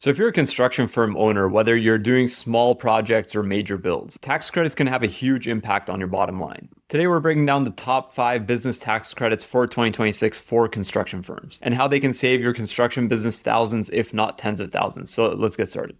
So if you're a construction firm owner, whether you're doing small projects or major builds, tax credits can have a huge impact on your bottom line. Today, we're breaking down the top 5 business tax credits for 2026 for construction firms and how they can save your construction business thousands, if not tens of thousands. So let's get started.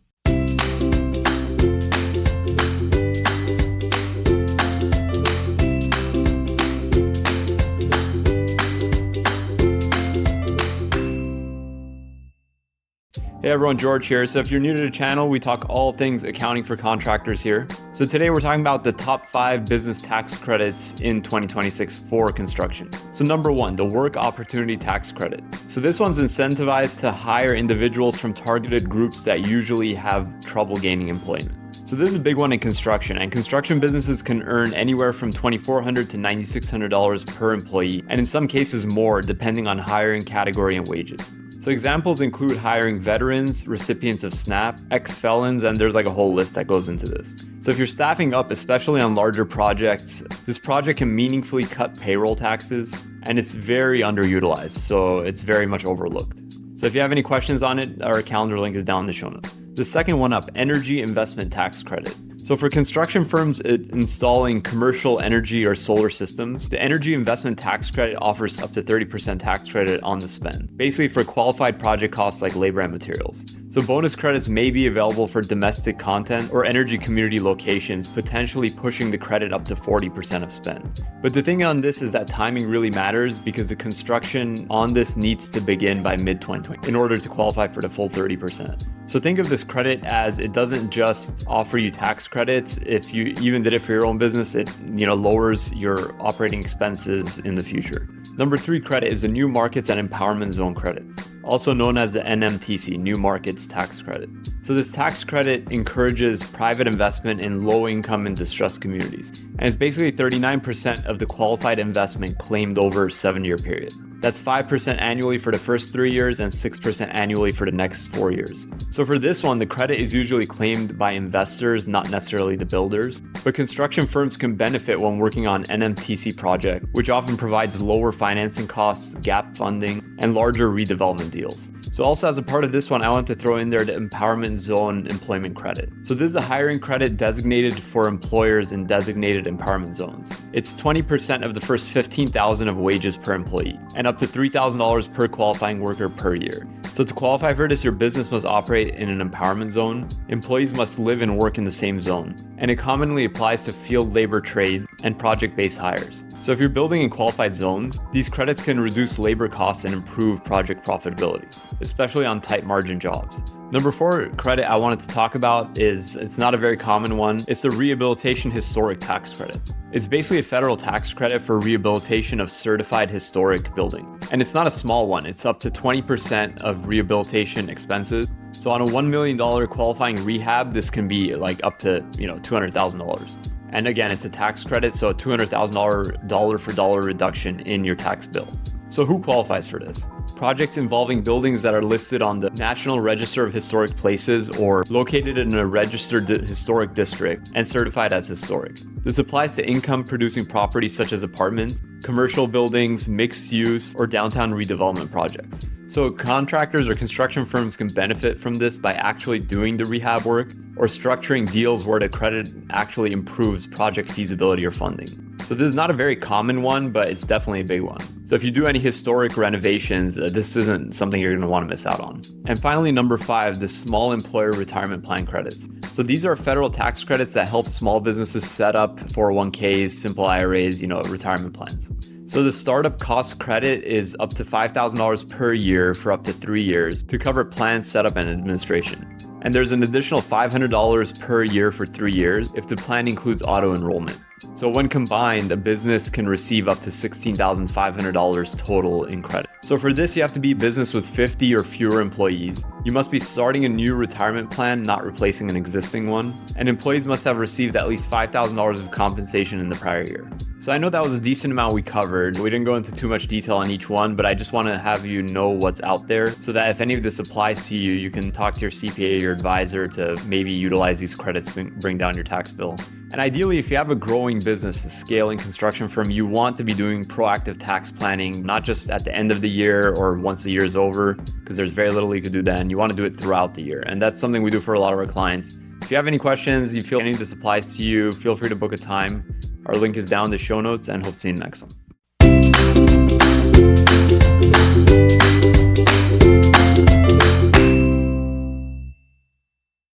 Hey everyone, George here. So if you're new to the channel, we talk all things accounting for contractors here. So today we're talking about the top 5 business tax credits in 2026 for construction. So number 1, the work opportunity tax credit. So this one's incentivized to hire individuals from targeted groups that usually have trouble gaining employment. So this is a big one in construction, and construction businesses can earn anywhere from $2,400 to $9,600 per employee, and in some cases more, depending on hiring category and wages. So examples include hiring veterans, recipients of SNAP, ex-felons, and there's like a whole list that goes into this. So if you're staffing up, especially on larger projects, this project can meaningfully cut payroll taxes, and it's very underutilized, so it's very much overlooked. So if you have any questions on it, our calendar link is down in the show notes. The second one up, energy investment tax credit. So for construction firms installing commercial energy or solar systems, the energy investment tax credit offers up to 30% tax credit on the spend, basically for qualified project costs like labor and materials. So bonus credits may be available for domestic content or energy community locations, potentially pushing the credit up to 40% of spend. But the thing on this is that timing really matters because the construction on this needs to begin by mid-2020 in order to qualify for the full 30%. So think of this credit as it doesn't just offer you tax credits. If you even did it for your own business, it lowers your operating expenses in the future. Number 3 credit is the New Markets and Empowerment Zone credits, also known as the NMTC, New Markets Tax Credit. So this tax credit encourages private investment in low-income and distressed communities, and it's basically 39% of the qualified investment claimed over a 7-year period. That's 5% annually for the first 3 years and 6% annually for the next 4 years. So for this one, the credit is usually claimed by investors, not necessarily the builders, but construction firms can benefit when working on NMTC project, which often provides lower financing costs, gap funding, and larger redevelopment deals. So also as a part of this one, I want to throw in there the Empowerment Zone Employment Credit. So this is a hiring credit designated for employers in designated empowerment zones. It's 20% of the first $15,000 of wages per employee, and up to $3,000 per qualifying worker per year. So to qualify for this, your business must operate in an empowerment zone. Employees must live and work in the same zone. And it commonly applies to field labor trades and project-based hires. So if you're building in qualified zones, these credits can reduce labor costs and improve project profitability, especially on tight margin jobs. Number 4 credit I wanted to talk about it's not a very common one. It's the Rehabilitation Historic Tax Credit. It's basically a federal tax credit for rehabilitation of certified historic building. And it's not a small one. It's up to 20% of rehabilitation expenses. So on a $1 million qualifying rehab, this can be like up to $200,000. And again, it's a tax credit, so a $200,000 dollar for dollar reduction in your tax bill. So who qualifies for this? Projects involving buildings that are listed on the National Register of Historic Places or located in a registered historic district and certified as historic. This applies to income-producing properties such as apartments, commercial buildings, mixed use, or downtown redevelopment projects. So contractors or construction firms can benefit from this by actually doing the rehab work or structuring deals where the credit actually improves project feasibility or funding. So this is not a very common one, but it's definitely a big one. So if you do any historic renovations, this isn't something you're going to want to miss out on. And finally, number 5, the Small Employer Retirement Plan credits. So these are federal tax credits that help small businesses set up 401ks, simple IRAs, retirement plans. So the startup cost credit is up to $5,000 per year for up to 3 years to cover plan setup and administration. And there's an additional $500 per year for 3 years if the plan includes auto enrollment. So when combined, a business can receive up to $16,500 total in credit. So for this, you have to be a business with 50 or fewer employees. You must be starting a new retirement plan, not replacing an existing one. And employees must have received at least $5,000 of compensation in the prior year. So I know that was a decent amount we covered. We didn't go into too much detail on each one, but I just want to have you know what's out there so that if any of this applies to you, you can talk to your CPA, your advisor to maybe utilize these credits to bring down your tax bill. And ideally, if you have a growing business, a scaling construction firm, you want to be doing proactive tax planning, not just at the end of the year or once the year is over, because there's very little you could do then. You want to do it throughout the year. And that's something we do for a lot of our clients. If you have any questions, you feel any of this applies to you, feel free to book a time. Our link is down in the show notes, and hope to see you in the next one.